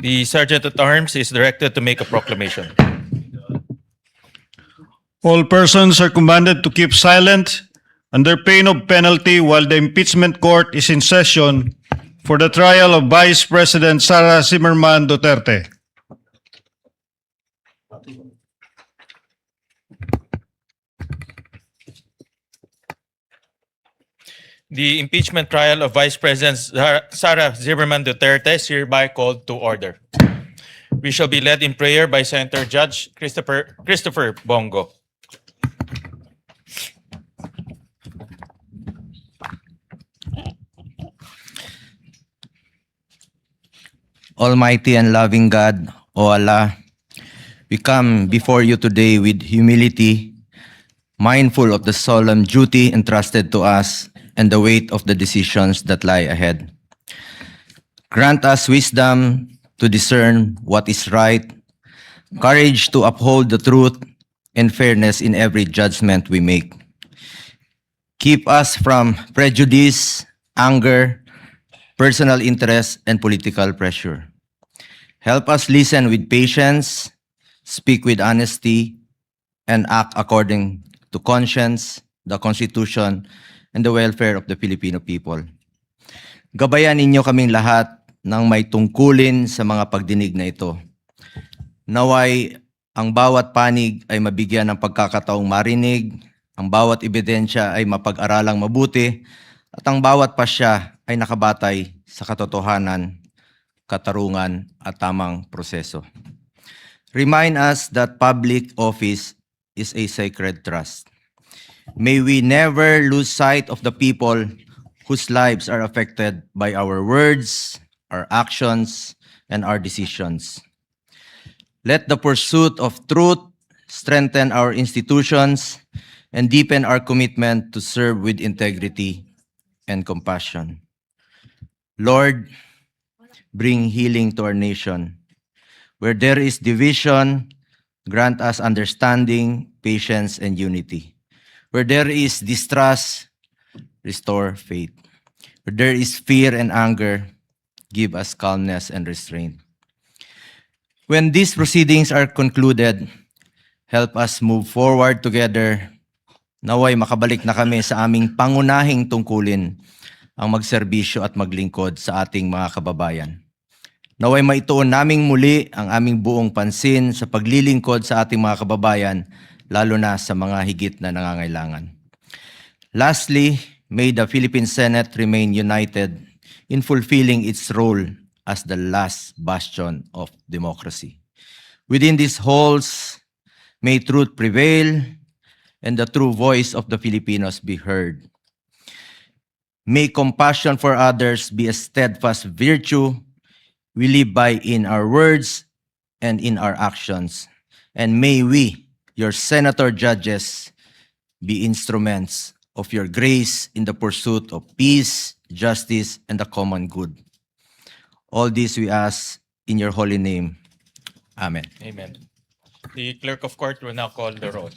The Sergeant at Arms is directed to make a proclamation. All persons are commanded to keep silent under pain of penalty while the impeachment court is in session for the trial of Vice President Sara Zimmerman Duterte. The impeachment trial of Vice President Sara Zimmerman Duterte is hereby called to order. We shall be led in prayer by Senator Judge Christopher Bongo. Almighty and loving God, O Allah, we come before you today with humility, mindful of the solemn duty entrusted to us and the weight of the decisions that lie ahead. Grant us wisdom to discern what is right, courage to uphold the truth, and fairness in every judgment we make. Keep us from prejudice, anger, personal interest, and political pressure. Help us listen with patience, speak with honesty, and act according to conscience, the Constitution, and the welfare of the Filipino people. Gabayan ninyo kaming lahat ng may tungkulin sa mga pagdinig na ito. Naway ang bawat panig ay mabigyan ng pagkakataong marinig, ang bawat ebidensya ay mapag-aralang mabuti, at ang bawat pasya ay nakabatay sa katotohanan, katarungan at tamang proseso. Remind us that public office is a sacred trust. May we never lose sight of the people whose lives are affected by our words, our actions, and our decisions. Let the pursuit of truth strengthen our institutions and deepen our commitment to serve with integrity and compassion. Lord, bring healing to our nation. Where there is division, grant us understanding, patience, and unity. Where there is distrust, restore faith. Where there is fear and anger, give us calmness and restraint. When these proceedings are concluded, help us move forward together. Naway makabalik na kami sa aming pangunahing tungkulin, ang magserbisyo at maglingkod sa ating mga kababayan. Naway maituon naming muli ang aming buong pansin sa paglilingkod sa ating mga kababayan, lalo na sa mga higit na nangangailangan. Lastly, may the Philippine Senate remain united in fulfilling its role as the last bastion of democracy. Within these halls, may truth prevail and the true voice of the Filipinos be heard. May compassion for others be a steadfast virtue we live by in our words and in our actions. And may we, your senator judges, be instruments of your grace in the pursuit of peace, justice, and the common good. All this we ask in your holy name. Amen. Amen. The clerk of court will now call the roll.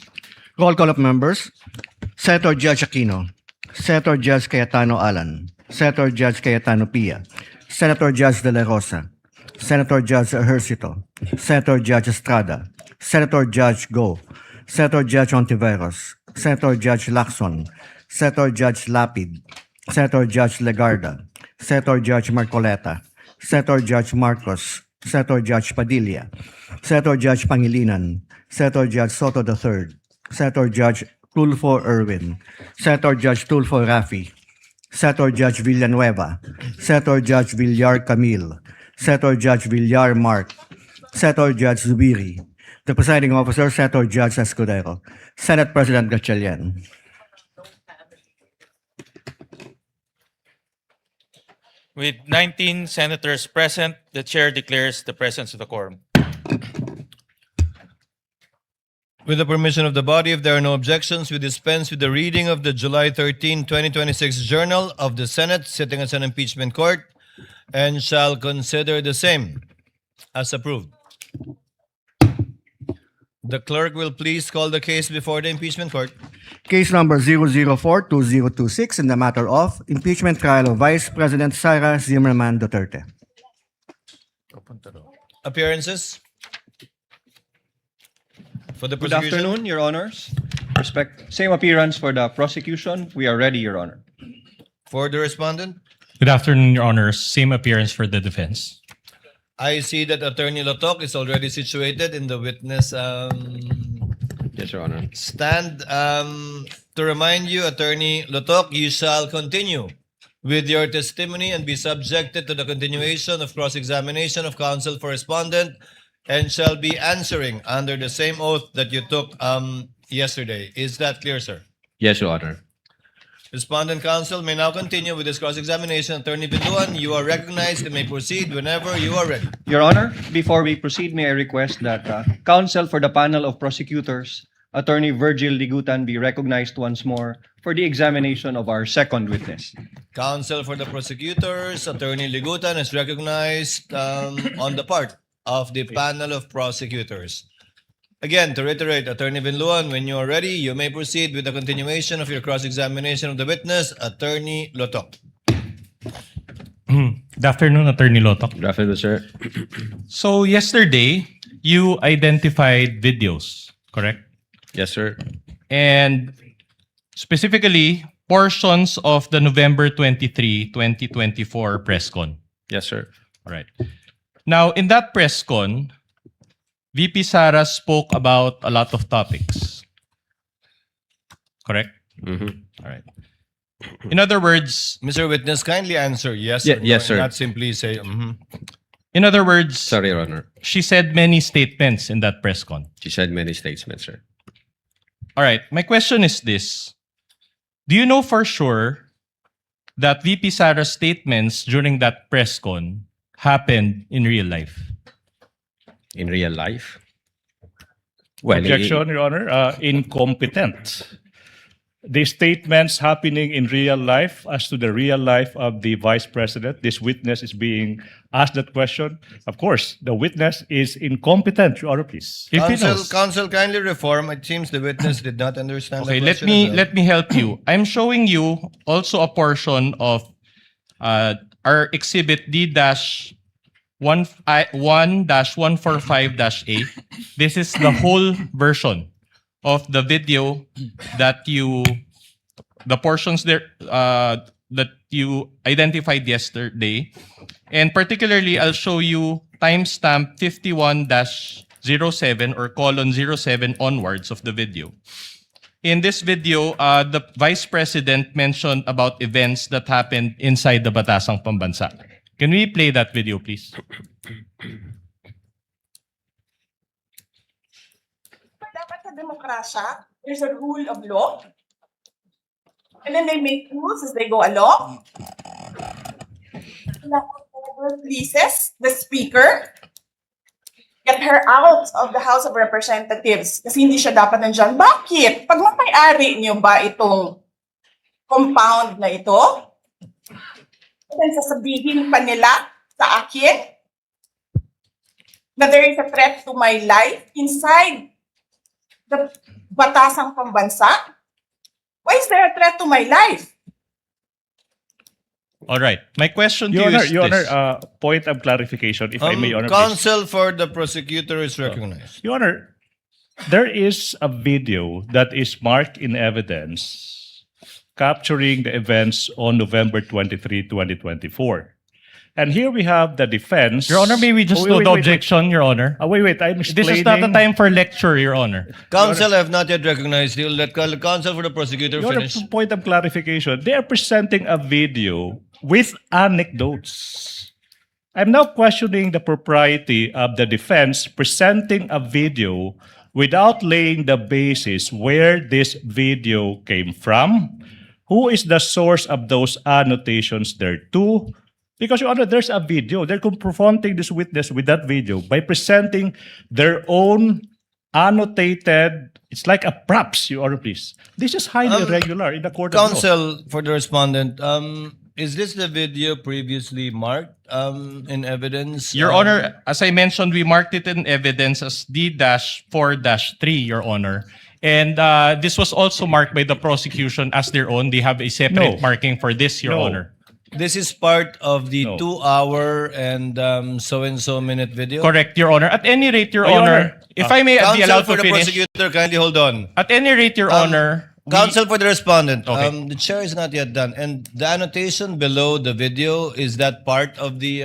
Roll call of members. Senator Judge Aquino. Senator Judge Cayetano Alan. Senator Judge Cayetano Pia. Senator Judge De La Rosa. Senator Judge Ejercito. Senator Judge Estrada. Senator Judge Go. Senator Judge Ontiveros. Senator Judge Lacson. Senator Judge Lapid. Senator Judge Legarda. Senator Judge Marcoleta. Senator Judge Marcos. Senator Judge Padilla. Senator Judge Pangilinan. Senator Judge Soto III. Senator Judge Tulfo Erwin. Senator Judge Tulfo Rafi. Senator Judge Villanueva. Senator Judge Villar Camille. Senator Judge Villar Mark. Senator Judge Zubiri. The presiding officer, Senator Judge Escudero. Senate President Gatchalian. With 19 senators present, the chair declares the presence of the quorum. With the permission of the body, if there are no objections, we dispense with the reading of the July 13, 2026 Journal of the Senate sitting as an impeachment court and shall consider the same as approved. The clerk will please call the case before the impeachment court. Case number 004-2026 in the matter of impeachment trial of Vice President Sara Zimmerman Duterte. Appearances? For the Good prosecution? afternoon, Your Honors. Same appearance for the prosecution. We are ready, Your Honor. For the respondent? Good afternoon, Your Honors. Same appearance for the defense. I see that Attorney Lotok is already situated in the witness Yes, Your Honor. stand. To remind you, Attorney Lotok, you shall continue with your testimony and be subjected to the continuation of cross-examination of counsel for respondent and shall be answering under the same oath that you took yesterday. Is that clear, sir? Yes, Your Honor. Respondent counsel may now continue with this cross-examination. Attorney Binduan, you are recognized and may proceed whenever you are ready. Your Honor, before we proceed, may I request that counsel for the panel of prosecutors, Attorney Virgil Ligutan, be recognized once more for the examination of our second witness. Counsel for the prosecutors, Attorney Ligutan is recognized on the part of the panel of prosecutors. Again, to reiterate, Attorney Binluan, when you are ready, you may proceed with the continuation of your cross-examination of the witness, Attorney Lotok. Good afternoon, Attorney Lotok. Good afternoon, sir. So yesterday, you identified videos, correct? Yes, sir. And specifically, portions of the November 23, 2024 press con. Yes, sir. All right. Now, in that press con, VP Sara spoke about a lot of topics. Correct? Mhm. All right. In other words, Mr. Witness, kindly answer yes Ye- or no, yes, sir. and not simply say, mhm. in other words, Sorry, Your Honor. she said many statements in that press con. She said many statements, sir. All right. My question is this. Do you know for sure that VP Sara's statements during that press con happened in real life? In real life? Well, Objection, Your Honor. Incompetent. The statements happening in real life as to the real life of the Vice President, this witness is being asked that question. Of course, the witness is incompetent, Your Honor, please. If he Counsel, knows. counsel, kindly reform. It seems the witness did not understand Okay, the let question me as well. let me help you. I'm showing you also a portion of our exhibit D-1-145-A. This is the whole version of the video that the portions there that you identified yesterday. And particularly, I'll show you timestamp 51-07 or colon 07 onwards of the video. In this video, the Vice President mentioned about events that happened inside the Batasang Pambansa. Can we play that video, please? Dapat sa demokrasya, there's a rule of law. And then they make rules as they go along. Whoever pleases the speaker, get her out of the House of Representatives kasi hindi siya dapat nandyan. Bakit? Pag may-ari niyo ba itong compound na ito, then sasabihin pa nila sa akin na there is a threat to my life inside the Batasang Pambansa? Why is there a threat to my life? All right. My question to Your you Honor, is Your this. Honor, point of clarification, if I may, Your Honor, please. Counsel for the prosecutor is recognized. Your Honor, there is a video that is marked in evidence capturing the events on November 23, 2024. And here we have the defense. Your Honor, may we just Oh, note wait, the wait, wait. objection, Your Honor? Wait, I'm explaining. This is not a time for lecture, Your Honor. Counsel have not yet recognized. You'll let counsel for the prosecutor Your Honor, finish. point of clarification, they are presenting a video with anecdotes. I'm now questioning the propriety of the defense presenting a video without laying the basis where this video came from, who is the source of those annotations thereto. Because, Your Honor, there's a video. They're confronting this witness with that video by presenting their own annotated, it's like a props, Your Honor, please. This is highly irregular in the court of law. Counsel for the respondent, is this the video previously marked in evidence? Your Honor, as I mentioned, we marked it in evidence as D-4-3, Your Honor. And this was also marked by the prosecution as their own. They have a separate No. marking for this, Your No. Honor. This is part of the No. 2-hour and so-and-so minute video. Correct, Your Honor. At any rate, Your Oh, Your Honor, Honor. if I may be Counsel allowed for to the finish. prosecutor, kindly hold on. At any rate, Your Honor, Counsel for the respondent. Okay. The chair is not yet done. And the annotation below the video, is that part of the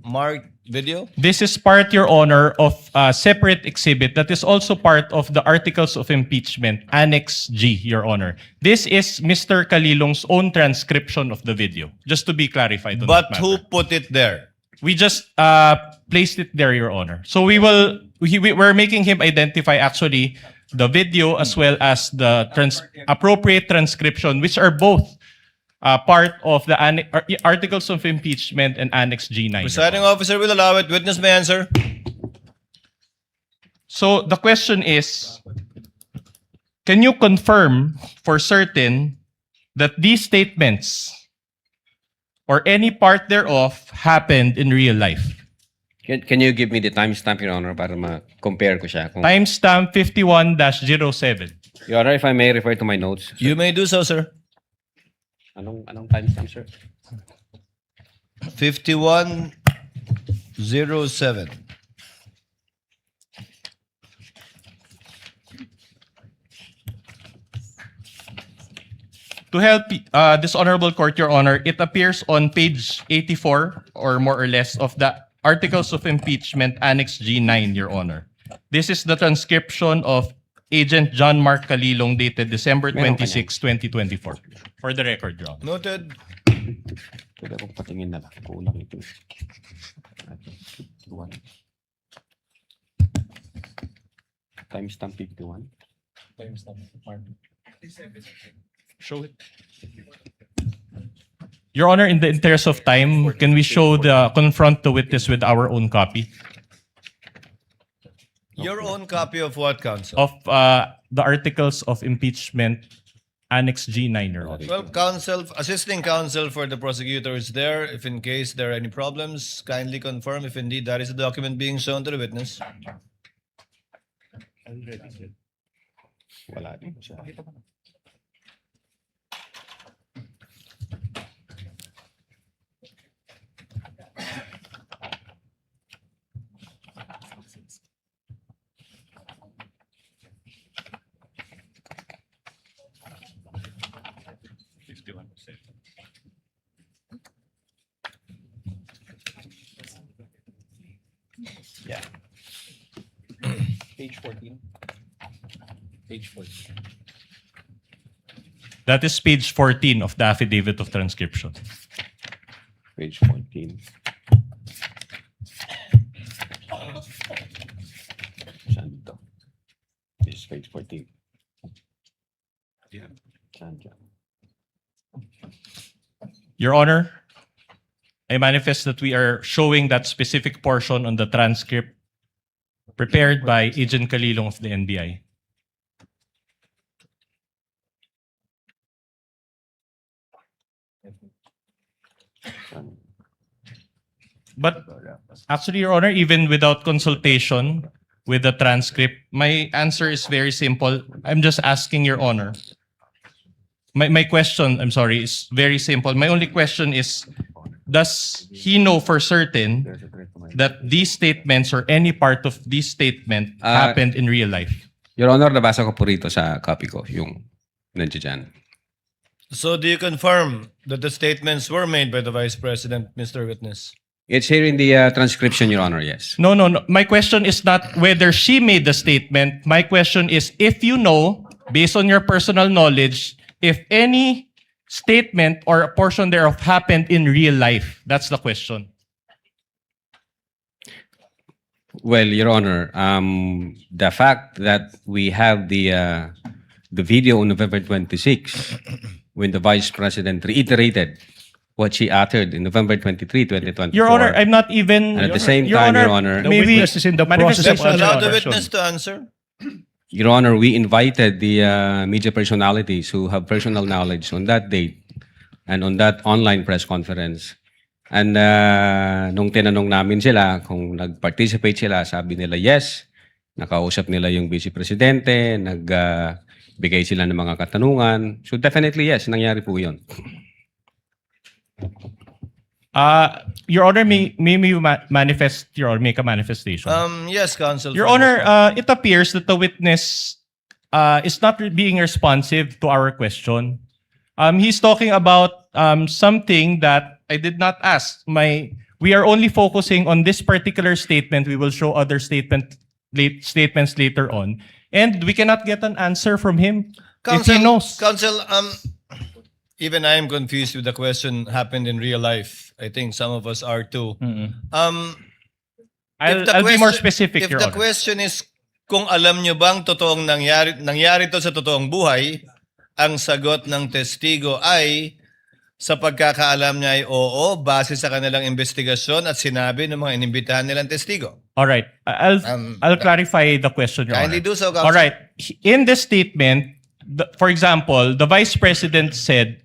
marked video? this is part, Your Honor, of a separate exhibit that is also part of the Articles of Impeachment, Annex G, Your Honor. This is Mr. Calilong's own transcription of the video, just to be clarified on But that who matter. put it there? We just placed it there, Your Honor. So we're making him identify actually the video as well as the appropriate transcription, which are both part of the Articles of Impeachment and Annex G9. Your Presiding Honor. officer will allow it. Witness may answer. So the question is, can you confirm for certain that these statements or any part thereof happened in real life? Can you give me the timestamp, Your Honor, para ma-compare ko siya? Timestamp 51-07. Your Honor, if I may refer to my notes. You may do so, sir. Anong timestamp, sir? 5107. To help this honorable court, Your Honor, it appears on page 84 or more or less of the Articles of Impeachment Annex G9, Your Honor. This is the transcription of Agent John Mark Calilong dated December Meron ka 26, 2024. For the record, Your Honor. Noted. Pwede akong patingin na lang. Kulang ito. Timestamp 51. Show it. Your Honor, in the interest of time, can we confront the witness with our own copy Your own copy of what, counsel? of the Articles of Impeachment Annex G9, Your Honor? Well, assisting counsel for the prosecutor is there. If in case there are any problems, kindly confirm if indeed that is the document being shown to the witness. Wala din siya. Page 14. Page 14. That is page 14 of the Affidavit of Transcription. Page 14. Saan dito? This is page 14. Saan dyan? Your Honor, I manifest that we are showing that specific portion on the transcript prepared by Agent Calilong of the NBI. But actually, Your Honor, even without consultation with the transcript, my answer is very simple. I'm just asking Your Honor. My question, I'm sorry, is very simple. My only question is, does he know for certain that these statements or any part of this statement happened in real life? Your Honor, nabasa ko po rito sa copy ko, yung nandiyan dyan. So do you confirm that the statements were made by the Vice President, Mr. Witness? It's here in the transcription, Your Honor, yes. No. My question is not whether she made the statement. My question is if you know, based on your personal knowledge, if any statement or a portion thereof happened in real life. That's the question. Well, Your Honor, the fact that we have the video on November 26, when the Vice President reiterated what she uttered in November 23, 2024. Your Honor, I'm not even... And at the same time, Your Honor, The maybe witness is in the process of manifestation, Allow the answering. witness to answer. Your Honor, we invited the media personalities who have personal knowledge on that date and on that online press conference. And nung tinanong namin sila kung nag-participate sila, sabi nila yes. Nakausap nila yung Vice Presidente, nagbigay sila ng mga katanungan. So definitely yes, nangyari po yun. Your Honor, may you manifest your or make a manifestation? Yes, counsel. Your for Honor, this. it appears that the witness is not being responsive to our question. He's talking about something that I did not ask. We are only focusing on this particular statement. We will show other statements later on. And we cannot get an answer from him if he knows. Counsel, even I am confused with the question happened in real life. I think some of us are too. I'll be more specific, If Your the Honor. question is kung alam nyo bang totoong nangyari to sa totoong buhay, ang sagot ng testigo ay sa pagkakaalam niya ay oo, base sa kanilang investigasyon at sinabi ng mga inimbitahan nilang testigo. All right. I'll clarify the question, Your Kindly Honor. do so, Counsel. All right. In this statement, for example, the Vice President said,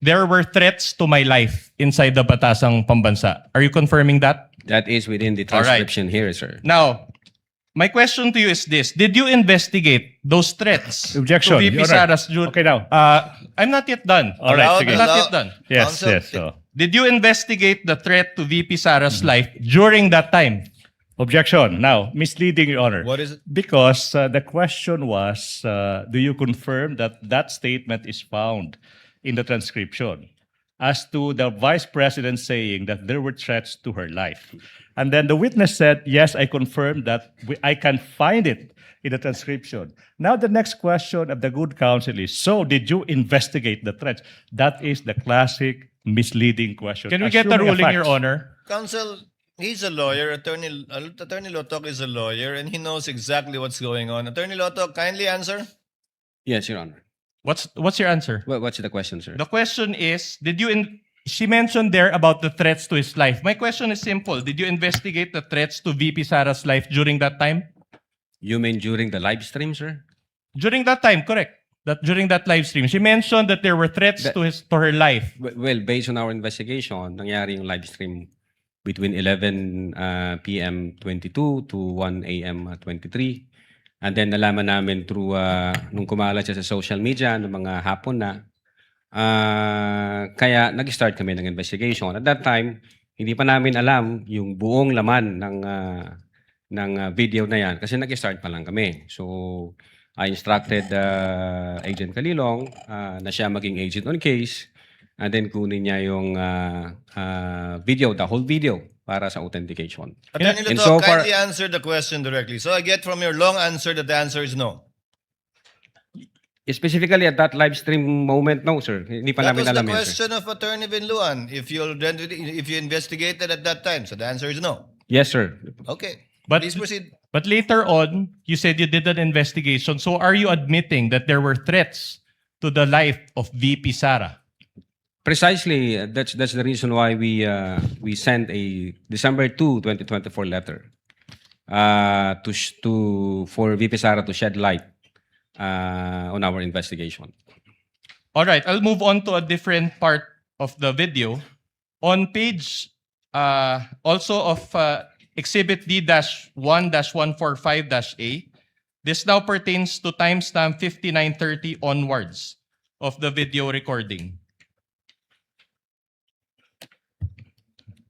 there were threats to my life inside the Batasang Pambansa. Are you confirming that? That is within the All right. transcription here, sir. Now, my question to you is this. Did you investigate those threats to Objection, VP Your Honor. Sara's duty? Okay now. I'm not yet done. All right, Allowed- sige. I'm not allowed- yet done. Yes, Counsel, yes. So. Did you investigate the threat to VP Sara's life during that time? Objection. Now, misleading, Your Honor. What is it? Because the question was, do you confirm that that statement is found in the transcription as to the Vice President saying that there were threats to her life? And then the witness said, yes, I confirm that I can find it in the transcription. Now, the next question of the good counsel is, so did you investigate the threats? That is the classic misleading question. Can we get a Assuming ruling, fact. Your Honor? Counsel, he's a lawyer. Attorney Lotok is a lawyer and he knows exactly what's going on. Attorney Lotok, kindly answer. Yes, Your Honor. What's your answer? What's the question, sir? The question is, she mentioned there about the threats to his life. My question is simple. Did you investigate the threats to VP Sara's life during that time? You mean during the live stream, sir? During that time, correct. That during that live stream, she mentioned that there were threats That- to her life. Well, based on our investigation, nangyari yung live stream between 11 p.m. 22 to 1 a.m. 23. And then nalaman namin through, nung kumalat siya sa social media, ng mga hapon na, kaya nag-start kami ng investigation. At that time, hindi pa namin alam yung buong laman ng video na yan kasi nag-start pa lang kami. So, I instructed Agent Kalilong na siya maging agent on case and then kunin niya yung video, the whole video para sa authentication. Attorney And Lotok, so far- kindly answer the question directly. So I get from your long answer that the answer is no. Specifically at that live stream moment, no, sir. Hindi pa That namin was the alam yun, sir. question of Attorney Binluan. If you investigated at that time, so the answer is no. Yes, sir. Okay. But- Please proceed. But later on, you said you did an investigation. So are you admitting that there were threats to the life of VP Sara? Precisely, that's the reason why we sent a December 2, 2024 letter for VP Sara to shed light on our investigation. All right, I'll move on to a different part of the video. On page also of Exhibit D-1-145-A, this now pertains to timestamp 5930 onwards of the video recording.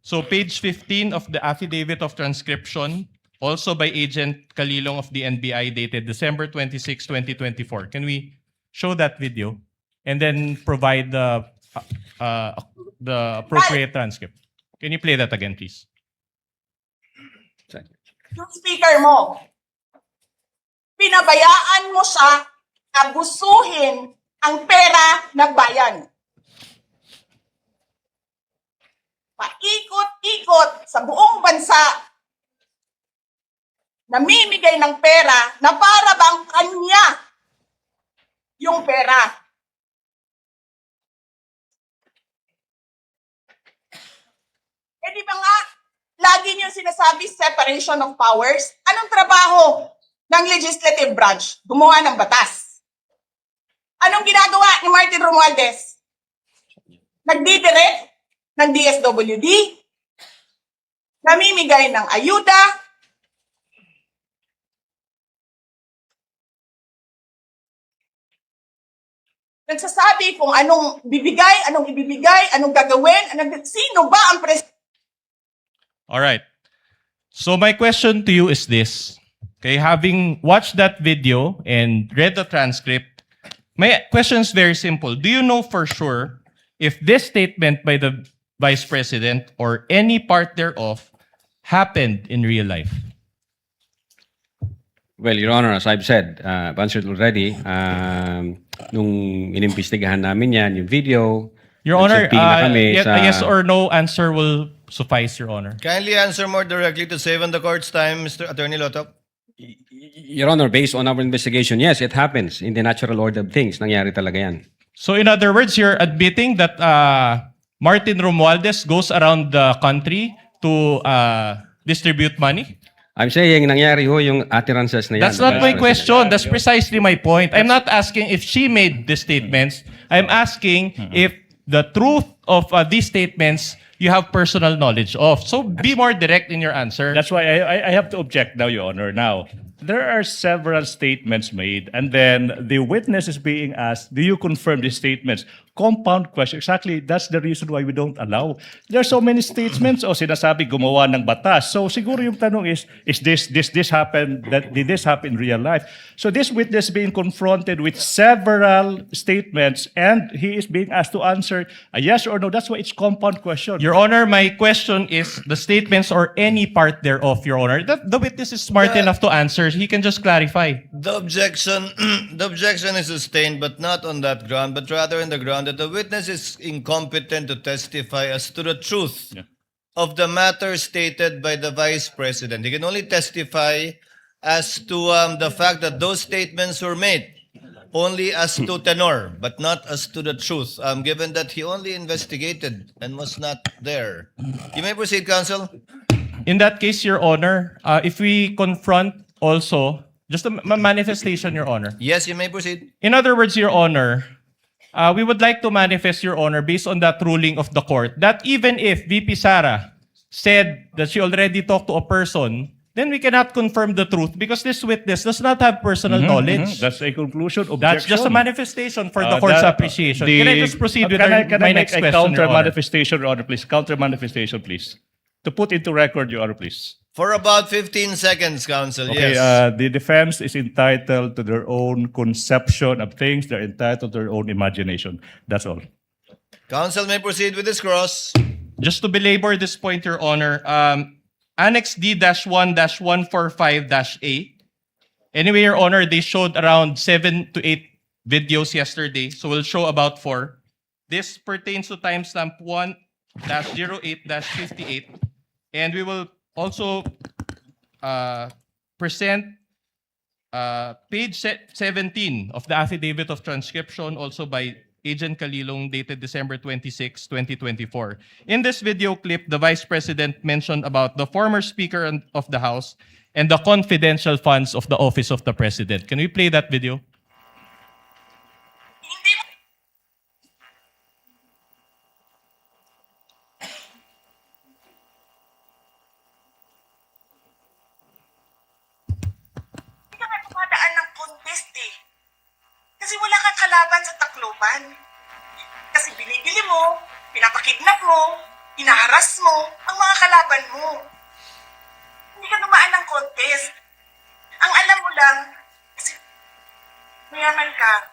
So page 15 of the affidavit of transcription, also by Agent Kalilong of the NBI, dated December 26, 2024. Can we show that video and then provide the appropriate transcript? Can you play that again, please? Yung speaker mo, pinabayaan mo siya abusuhin ang pera ng bayan. Paikot-ikot sa buong bansa, namimigay ng pera na para bang kanya yung pera. Eh di ba nga, lagi niyong sinasabi separation of powers? Anong trabaho ng legislative branch? Gumawa ng batas. Anong ginagawa ni Martin Romualdez? Nagdidirect ng DSWD, namimigay ng ayuda, nagsasabi kung anong bibigay, anong ibibigay, anong gagawin, sino ba ang presidente? All right. So my question to you is this. Okay, having watched that video and read the transcript, my question is very simple. Do you know for sure if this statement by the Vice President or any part thereof happened in real life? Well, Your Honor, as I've said, I've answered already. Nung inimbestigahan namin yan, yung video, Your Honor, nagsumping na kami a sa- yes or no answer will suffice, Your Honor. Kindly answer more directly to save on the court's time, Mr. Attorney Lotok. Your Honor, based on our investigation, yes, it happens in the natural order of things. Nangyari talaga yan. So in other words, you're admitting that Martin Romualdez goes around the country to distribute money? I'm saying nangyari ho yung utterances na yan. That's not my question. That's precisely my point. I'm not asking if she made the statements. I'm asking if the truth of these statements you have personal knowledge of. So be more direct in your answer. That's why I have to object now, Your Honor. Now, there are several statements made, and then the witness is being asked, do you confirm these statements? Compound question. Exactly, that's the reason why we don't allow. There are so many statements o sinasabi gumawa ng batas. So siguro yung tanong is this happen, did this happen in real life? So this witness being confronted with several statements and he is being asked to answer a yes or no. That's why it's compound question. Your Honor, my question is the statements or any part thereof, Your Honor. The witness is smart enough to answer. He can just clarify. The objection, the objection is sustained, but not on that ground, but rather in the ground that the witness is incompetent to testify as to the truth of the matter stated by the Vice President. He can only testify as to the fact that those statements were made only as to tenor, but not as to the truth, given that he only investigated and was not there. You may proceed, counsel. In that case, Your Honor, if we confront also, just a manifestation, Your Honor. Yes, you may proceed. In other words, Your Honor, we would like to manifest, Your Honor, based on that ruling of the court, that even if VP Sara said that she already talked to a person, then we cannot confirm the truth because this witness does not have personal knowledge. That's a conclusion. Objection. That's just a manifestation for the court's appreciation. Can I just proceed with my can I next make a question, counter Your Honor? manifestation, Your Honor, please? Counter manifestation, please. To put into record, Your Honor, please. For about 15 seconds, counsel, Okay, yes. the defense is entitled to their own conception of things. They're entitled to their own imagination. That's all. Counsel may proceed with his cross. Just to belabor this point, Your Honor, Annex D-1-145-A. Anyway, Your Honor, they showed around 7 to 8 videos yesterday, so we'll show about 4. This pertains to timestamp 1-08-58, and we will also present page 17 of the affidavit of transcription, also by Agent Kalilong, dated December 26, 2024. In this video clip, the Vice President mentioned about the former Speaker of the House and the confidential funds of the Office of the President. Can we play that video? Hindi mo hindi ka nga dumadaan ng contest eh. Kasi wala kang kalaban sa Tacloban. Kasi binibili mo, pinapakidnap mo, hinaharas mo ang mga kalaban mo. Hindi ka dumaan ng contest. Ang alam mo lang, kasi mayaman ka,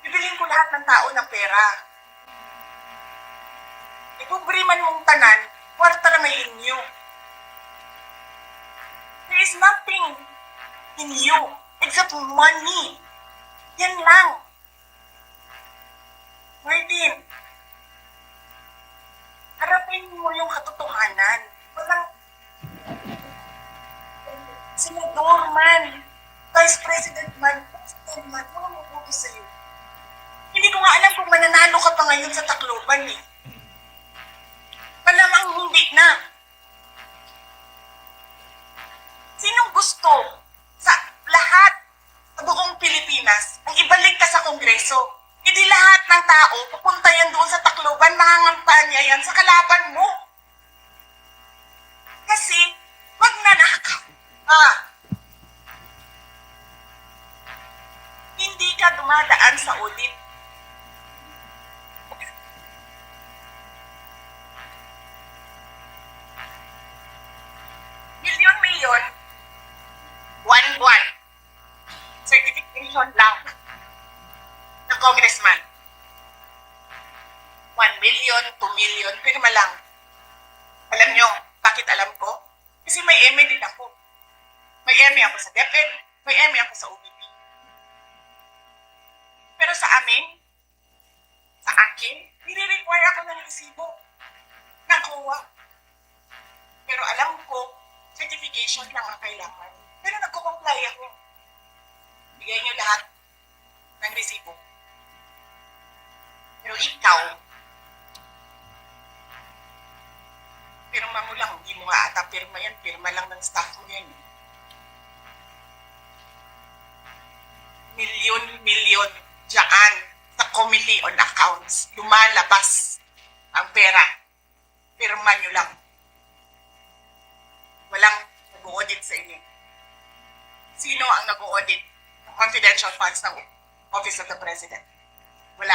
bibilin ko lahat ng tao ng pera. Ipobriman mong tanan, kwarta na may inyo. There is nothing in you except money. Yan lang. Martin, harapin mo yung katotohanan. Walang senador man, vice president man, president man, walang mabuto sa'yo. Hindi ko nga alam kung mananalo ka pa ngayon sa Tacloban eh. Malamang hindi na. Sinong gusto sa lahat sa buong Pilipinas ang ibalik ka sa Kongreso? Hindi lahat ng tao pupunta yan doon sa Tacloban, mangangampanya yan sa kalaban mo. Kasi magnanakaw ka. Hindi ka dumadaan sa audit. million, pirma lang. Alam nyo, bakit alam ko? Kasi may MA din ako. May MA ako sa DepEd, may MA ako sa OBP. Pero sa amin, sa akin, nire-require ako ng resibo ng COA. Pero alam ko, certification lang ang kailangan. Pero nagko-comply ako. Bigay nyo lahat ng resibo. Pero ikaw, pirma mo lang, hindi mo nga ata pirma yan, pirma lang ng staff mo yan. Milyon dyan sa Committee on Accounts. Lumalabas ang pera. Pirma nyo lang. Walang nag-audit sa inyo. Sino ang nag-audit ng confidential funds ng Office of the President? Wala.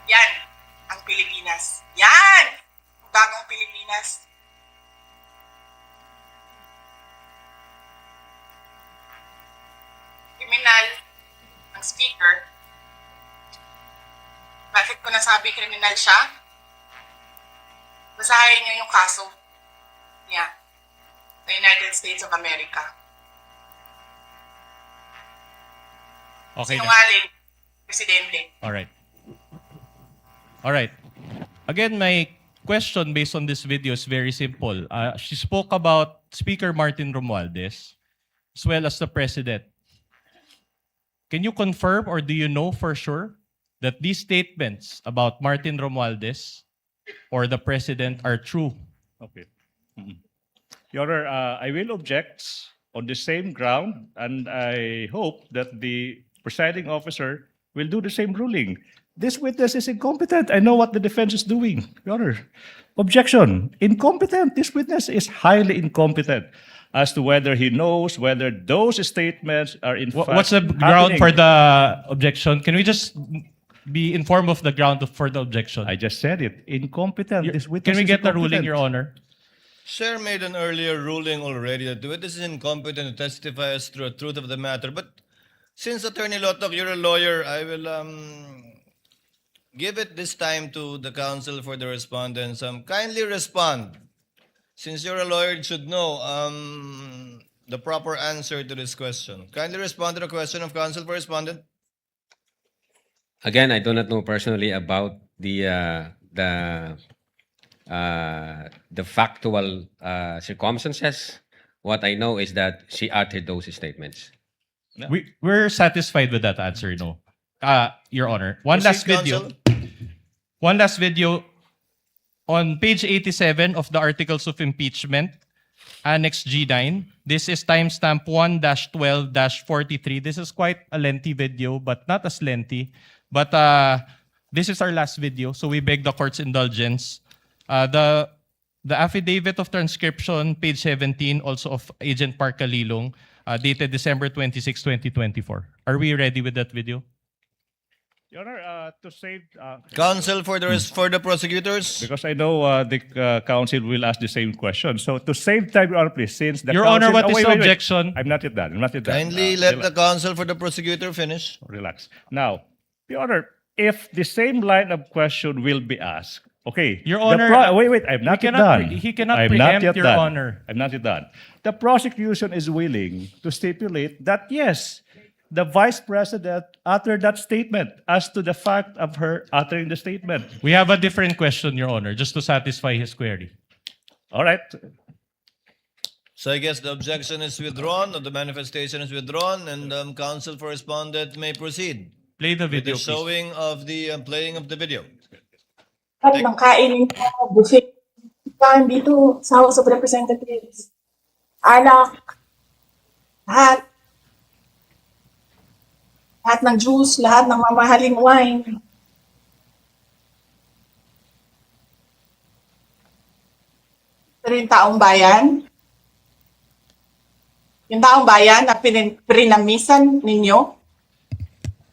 Yan ang Pilipinas. Yan! Ang bagong Pilipinas. Kriminal ang speaker. Bakit ko nasabi kriminal siya? Basahin niyo yung kaso niya sa United States of America. Okay. Sinungaling, Presidente. All right. All right. Again, my question based on this video is very simple. She spoke about Speaker Martin Romualdez as well as the President. Can you confirm or do you know for sure that these statements about Martin Romualdez or the President are true? Okay. Your Honor, I will object on the same ground, and I hope that the presiding officer will do the same ruling. This witness is incompetent. I know what the defense is doing, Your Honor. Objection. Incompetent. This witness is highly incompetent as to whether he knows whether those statements are in fact What's the ground happening. for the objection? Can we just be informed of the ground for the objection? I just said it. Incompetent. This witness Can we is get the ruling, incompetent. Your Honor? Sir made an earlier ruling already that the witness is incompetent to testify as to the truth of the matter. But since Attorney Lotok, you're a lawyer, I will give it this time to the counsel for the respondents. Kindly respond. Since you're a lawyer, you should know the proper answer to this question. Kindly respond to the question of counsel for respondent. Again, I do not know personally about the factual circumstances. What I know is that she uttered those statements. We're satisfied with that answer, no? Your Honor. One last Proceed, video. counsel. One last video. On page 87 of the Articles of Impeachment, Annex G9, this is timestamp 1-12-43. This is quite a lengthy video, but not as lengthy. But this is our last video, so we beg the court's indulgence. The affidavit of transcription, page 17, also of Agent Park Kalilong, dated December 26, 2024. Are we ready with that video? Your Honor, to save... Counsel for the prosecutors. because I know the counsel will ask the same question. So to save time, Your Honor, please, since the Your counsel... Honor, what is wait, the wait, wait. objection? I'm not yet done. I'm not yet done. Kindly let the counsel for the prosecutor finish. Relax. Now, Your Honor, if the same line of question will be asked, okay. Your the Honor, wait, I'm not yet done. he cannot I'm preempt, not yet Your done. Honor. I'm not yet done. The prosecution is willing to stipulate that, yes, the Vice President uttered that statement as to the fact of her uttering the statement. We have a different question, Your Honor, just to satisfy his query. All right. So I guess the objection is withdrawn, or the manifestation is withdrawn, and counsel for respondent may proceed Play the with video, the please. showing of the playing of the video. At nang kainin ko, buffet. Kain dito sa House of Representatives. Alak. Lahat. Lahat ng juice, lahat ng mamahaling wine. Pero yung taong bayan, na pinamisan ninyo,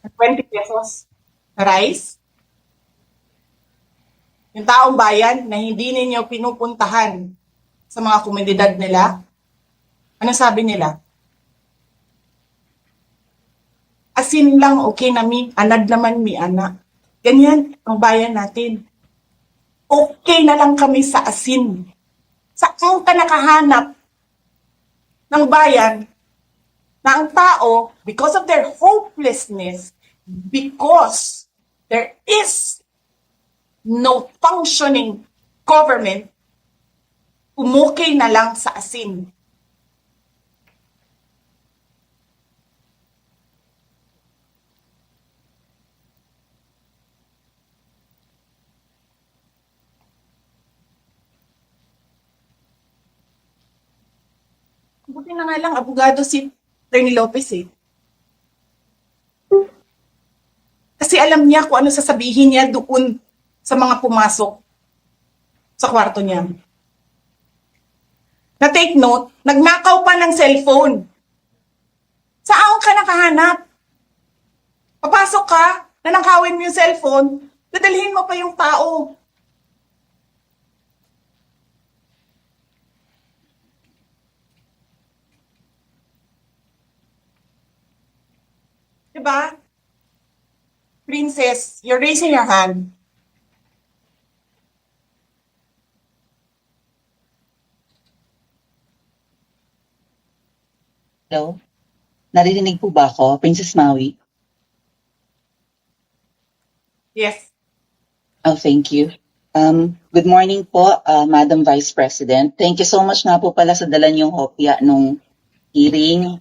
ng 20 pesos na rice, Yung taong bayan na hindi ninyo pinupuntahan sa mga komunidad nila, ano sabi nila? Asin lang okay na mi, anad naman mi ana. Ganyan ang bayan natin. Okay na lang kami sa asin. Saan ka nakahanap ng bayan na ang tao, because of their hopelessness, because there is no functioning government, umukay na lang sa asin. Buti na nga lang, abogado si Atty. Lopez eh. Kasi alam niya kung ano sasabihin niya doon sa mga pumasok sa kwarto niya. Na take note, nagnakaw pa ng cellphone. Saan ka nakahanap? Papasok ka, nanakawin mo yung cellphone, dadalhin mo pa yung tao. Diba? Princess, you're raising your hand. Hello? Naririnig po ba ako, Princess Maui? Yes. Oh, thank you. Good morning po, Madam Vice President. Thank you so much nga po pala sa dala niyong hopya nung hearing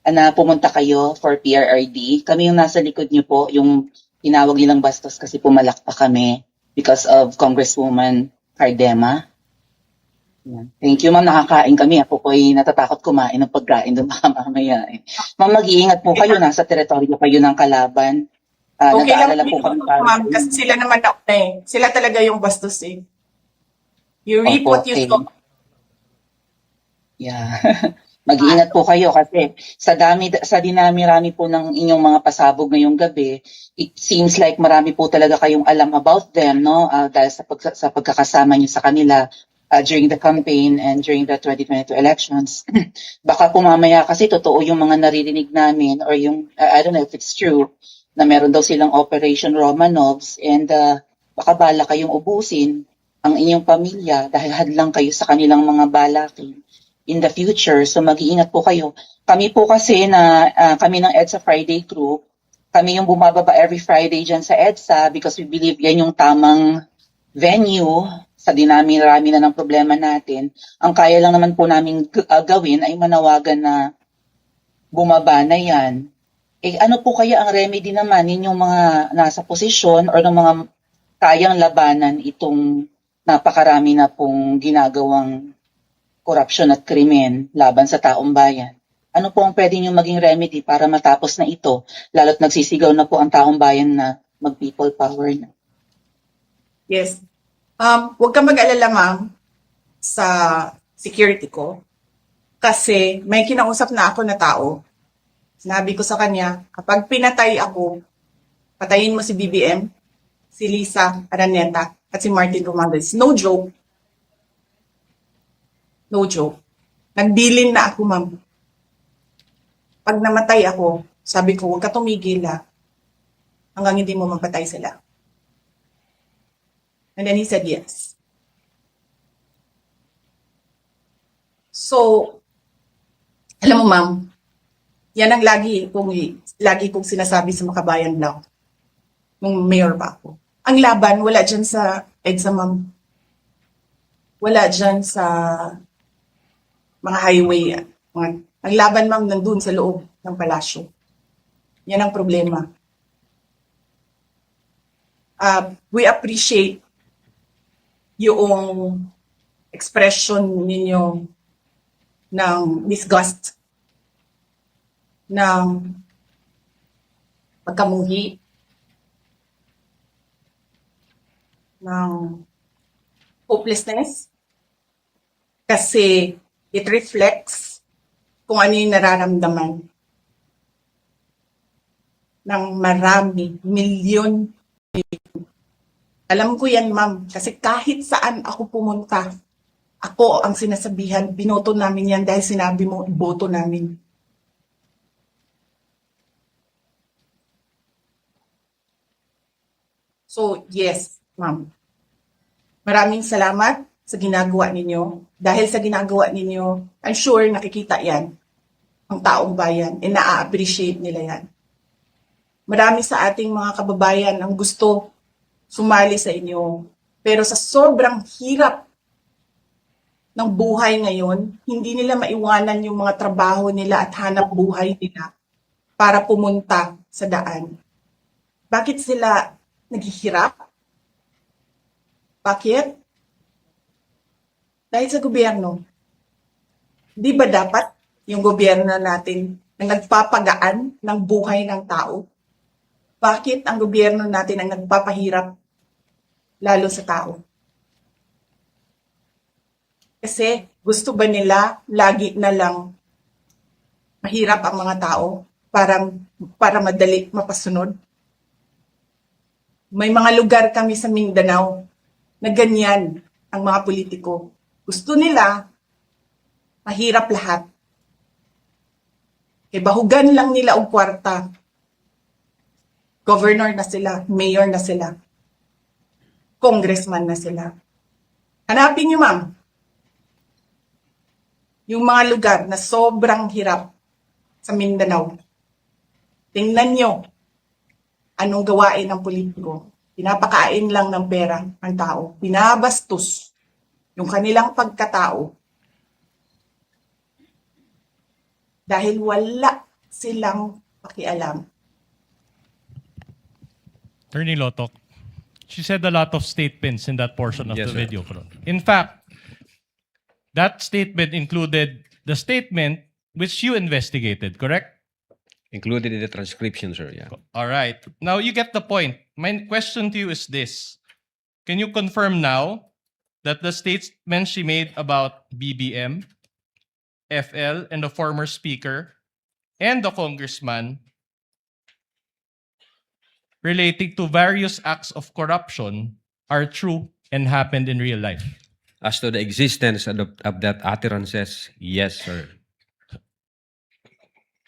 na pumunta kayo for PRRD. Kami yung nasa likod niyo po, yung tinawag nilang bastos kasi pumalak pa kami because of Congresswoman Cardema. Yan. Thank you, ma'am. Nakakain kami. Ako po ay natatakot kumain ng pagkain doon baka mamaya. Ma'am, mag-iingat po kayo. Nasa teritoryo kayo ng kalaban. Okay lang Nag-aalala po kami para ma'am, kasi sila naman na eh. Sila talaga yung bastos eh. You reap Opo, what you okay. sow. Yeah. Mag-iingat po kayo kasi sa dinami-rami po ng inyong mga pasabog ngayong gabi, it seems like marami po talaga kayong alam about them, no? Dahil sa pagkakasama niyo sa kanila during the campaign and during the 2022 elections. Baka po mamaya kasi totoo yung mga naririnig namin or yung, I don't know if it's true, na meron daw silang Operation Romanovs and baka bala kayong ubusin ang inyong pamilya dahil hadlang kayo sa kanilang mga balakin in the future. So mag-iingat po kayo. Kami po kasi kami ng EDSA Friday crew, kami yung bumababa every Friday dyan sa EDSA because we believe yan yung tamang venue sa dinami-rami na ng problema natin. Ang kaya lang naman po namin gawin ay manawagan na bumaba na yan. Eh ano po kaya ang remedy naman ninyong mga nasa posisyon or ng mga kayang labanan itong napakarami na pong ginagawang korupsyon at krimen laban sa taong bayan? Ano po ang pwede nyo maging remedy para matapos na ito, lalo't nagsisigaw na po ang taong bayan na mag-people power na? Yes. Huwag kang mag-alala, ma'am, sa security ko. Kasi may kinausap na ako na tao. Sinabi ko sa kanya, kapag pinatay ako, patayin mo si BBM, si Lisa Araneta, at si Martin Romualdez. No joke. No joke. Nagbilin na ako, ma'am. Pag namatay ako, sabi ko, huwag ka tumigil hanggang hindi mo mapatay sila. And then he said yes. So, alam mo ma'am, yan ang lagi kong sinasabi sa Makabayan Blanc nung mayor pa ako. Ang laban, wala dyan sa EDSA ma'am. Wala dyan sa mga highway. Ang laban ma'am nandun sa loob ng palasyo. Yan ang problema. We appreciate yung expression ninyo ng disgust, ng pagkamuhi, ng hopelessness, kasi it reflects kung ano yung nararamdaman ng marami, milyon Alam ko yan, ma'am. Kasi kahit saan ako pumunta, ako ang sinasabihan, binoto namin yan dahil sinabi mo, boto namin. So, yes, ma'am. Maraming salamat sa ginagawa ninyo. Dahil sa ginagawa ninyo, I'm sure nakikita yan ang taong bayan and na-appreciate nila yan. Marami sa ating mga kababayan ang gusto sumali sa inyo. Pero sa sobrang hirap ng buhay ngayon, hindi nila maiwanan yung mga trabaho nila at hanap buhay nila para pumunta sa daan. Bakit sila naghihirap? Bakit? Dahil sa gobyerno. Di ba dapat yung gobyerno natin ang nagpapagaan ng buhay ng tao? Bakit ang gobyerno natin ang nagpapahirap lalo sa tao? Kasi gusto ba nila lagi na lang mahirap ang mga tao para madali mapasunod? May mga lugar kami sa Mindanao na ganyan ang mga politiko. Gusto nila mahirap lahat. E bahugan lang nila og kwarta. Governor na sila, mayor na sila, congressman na sila. Hanapin niyo, ma'am, yung mga lugar na sobrang hirap sa Mindanao. Tingnan nyo anong gawain ng politiko. Pinapakain lang ng pera ang tao. Binabastos yung kanilang pagkatao dahil wala silang pakialam. Attorney Lotok, she said a lot of statements in that portion of Yes, the sir. video. In fact, that statement included the statement which you investigated, correct? Included in the transcription, sir. Yeah. All right. Now you get the point. My question to you is this. Can you confirm now that the statement she made about BBM, FL, and the former speaker, and the congressman relating to various acts of corruption are true and happened in real life? As to the existence of that utterances, yes, sir.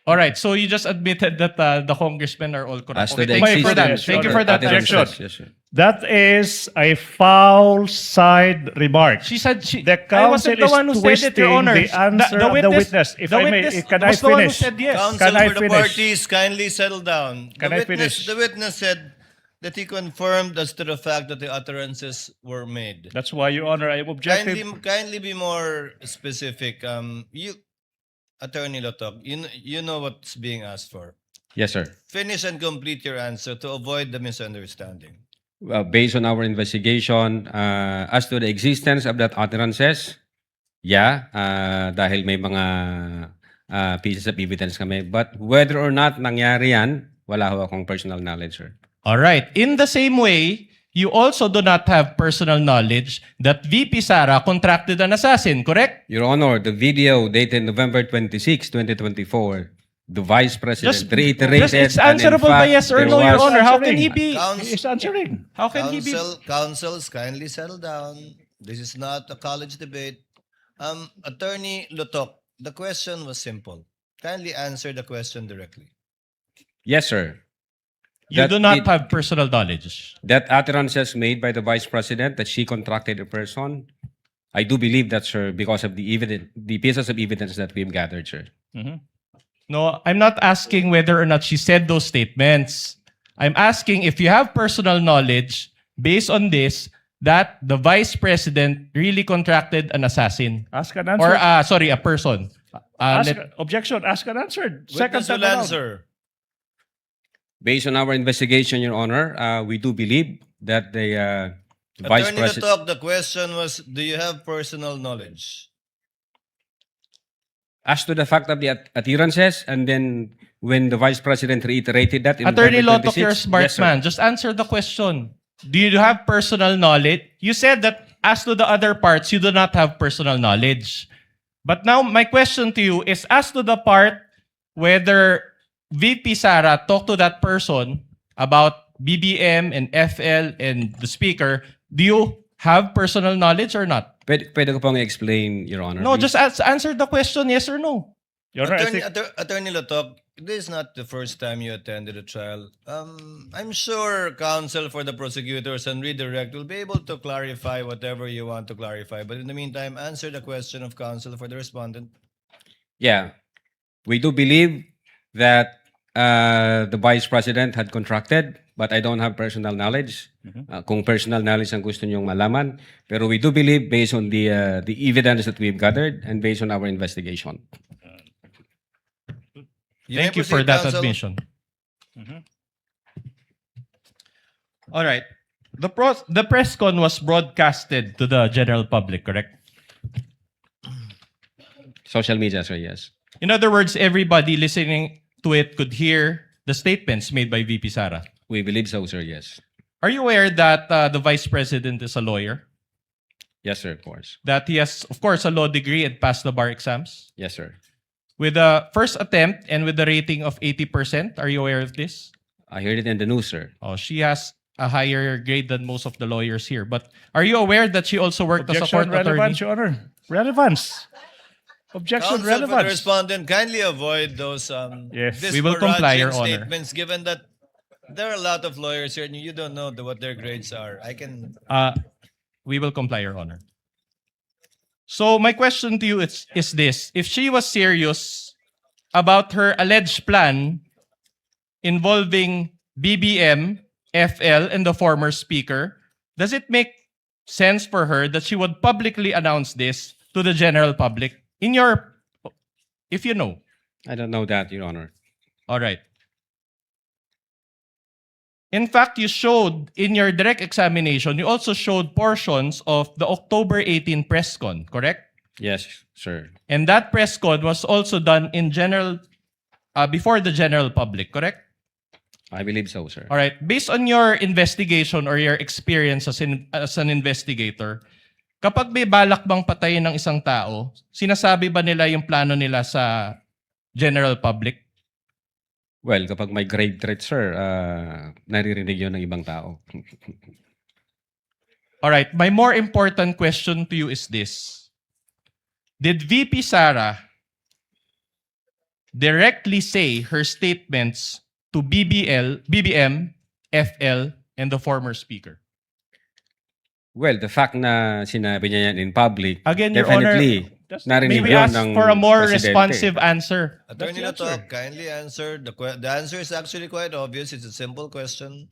All right. So you just admitted that the congressmen are all corrupt. As to Okay, the thank you for that. existence Thank you of for that. utterances, Objection. yes, sir. That is a foul side remark. She said The I wasn't counsel the one who is said it, twisting Your Honor. the answer of the witness. If the I may, witness can I was the one who finish? said yes. Counsel Can I for the finish? parties, kindly settle down. Can I finish? The witness said that he confirmed as to the fact that the utterances were made. That's why, Your Honor, I am objective. Kindly be more specific. Attorney Lotok, you know what's being asked for. Yes, sir. Finish and complete your answer to avoid the misunderstanding. Based on our investigation, as to the existence of that utterances, yeah, dahil may mga pieces of evidence kami. But whether or not nangyari yan, wala ho akong personal knowledge, sir. All right. In the same way, you also do not have personal knowledge that VP Sara contracted an assassin, correct? Your Honor, the video dated November 26, 2024, the Vice President reiterated. It's and in answerable by fact, yes or there no, Your was- Honor. How can he be? He's answering. How can he be? Counsels, kindly settle down. This is not a college debate. Attorney Lotok, the question was simple. Kindly answer the question directly. Yes, sir. You That do not it- have personal knowledge. That utterances made by the Vice President that she contracted a person, I do believe that, sir, because of the pieces of evidence that we've gathered, sir. No, I'm not asking whether or not she said those statements. I'm asking if you have personal knowledge based on this that the vice president really contracted an assassin. Ask an Or, answer. sorry, a person. Objection. Ask an answer. Witness time will around. answer. Based on our investigation, Your Honor, we do believe that the Vice Attorney President... Lotok, the question was, do you have personal knowledge? As to the fact of the utterances, and then when the Vice President reiterated that in Attorney November Lotok, you're a 26, smart yes, sir. man. Just answer the question. Do you have personal knowledge? You said that as to the other parts, you do not have personal knowledge. But now, my question to you is as to the part whether VP Sara talked to that person about BBM and FL and the speaker, do you have personal knowledge or not? Pwede ko pong explain, Your Honor. No, please? just answer the question, yes or no. Your Honor, I Attorney, think Attorney Lotok, this is not the first time you attended a trial. I'm sure counsel for the prosecutors and redirect will be able to clarify whatever you want to clarify. But in the meantime, answer the question of counsel for the respondent. Yeah. We do believe that the Vice President had contracted, but I don't have personal knowledge. Kung personal knowledge ang gusto niyong malaman. Pero we do believe based on the evidence that we've gathered and based on our investigation. Thank you for proceed, that counsel. admission. All right. The press con was broadcasted to the general public, correct? Social media, sir, yes. In other words, everybody listening to it could hear the statements made by VP Sara. We believe so, sir, yes. Are you aware that the Vice President is a lawyer? Yes, sir, of course. That he has, of course, a law degree and passed the bar exams? Yes, sir. With the first attempt and with the rating of 80%, are you aware of this? I heard it in the news, sir. Oh, she has a higher grade than most of the lawyers here. But are you aware that she also worked as a objection court attorney? relevance, Your Honor. Relevance. Objection Counsel for the relevance. respondent, kindly avoid those Yes. We will comply, Your disparaging Honor. statements, given that there are a lot of lawyers here and you don't know what their grades are. We will comply, Your Honor. So my question to you is this. If she was serious about her alleged plan involving BBM, FL, and the former speaker, does it make sense for her that she would publicly announce this to the general public? If you know. I don't know that, Your Honor. All right. In fact, you showed in your direct examination, you also showed portions of the October 18 press con, correct? Yes, sir. And that press con was also done in general, before the general public, correct? I believe so, sir. All right. Based on your investigation or your experience as an investigator, kapag may balak bang patayin ng isang tao, sinasabi ba nila yung plano nila sa general public? Well, kapag may grave threat, sir, naririnig yun ng ibang tao. All right. My more important question to you is this. Did VP Sara directly say her statements to BBM, FL, and the former speaker? Well, the fact na sinabi niya yan in public, Again, Your Honor, definitely may narinig we yun ask ng for a more presidente. responsive answer? Attorney That's the answer. Lotok, kindly answer. The answer is actually quite obvious. It's a simple question.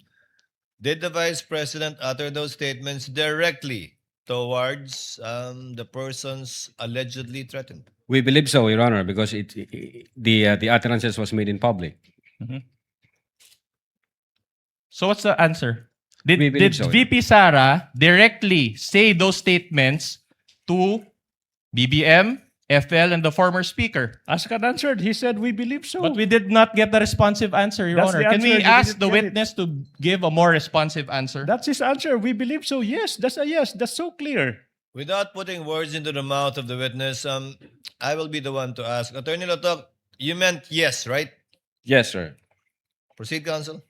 Did the Vice President utter those statements directly towards the persons allegedly threatened? We believe so, Your Honor, because the utterances was made in public. So what's the answer? Did We believe so, VP Sara directly say those statements to BBM, FL, and the former speaker? Ask and answered. He said, we believe so. But we did not get the responsive answer, Your That's Honor. the Can we answer. You ask didn't the get it. witness to give a more responsive answer? That's his answer. We believe so. Yes, that's a yes. That's so clear. Without putting words into the mouth of the witness, I will be the one to ask. Attorney Lotok, you meant yes, right? Yes, sir. Proceed, counsel.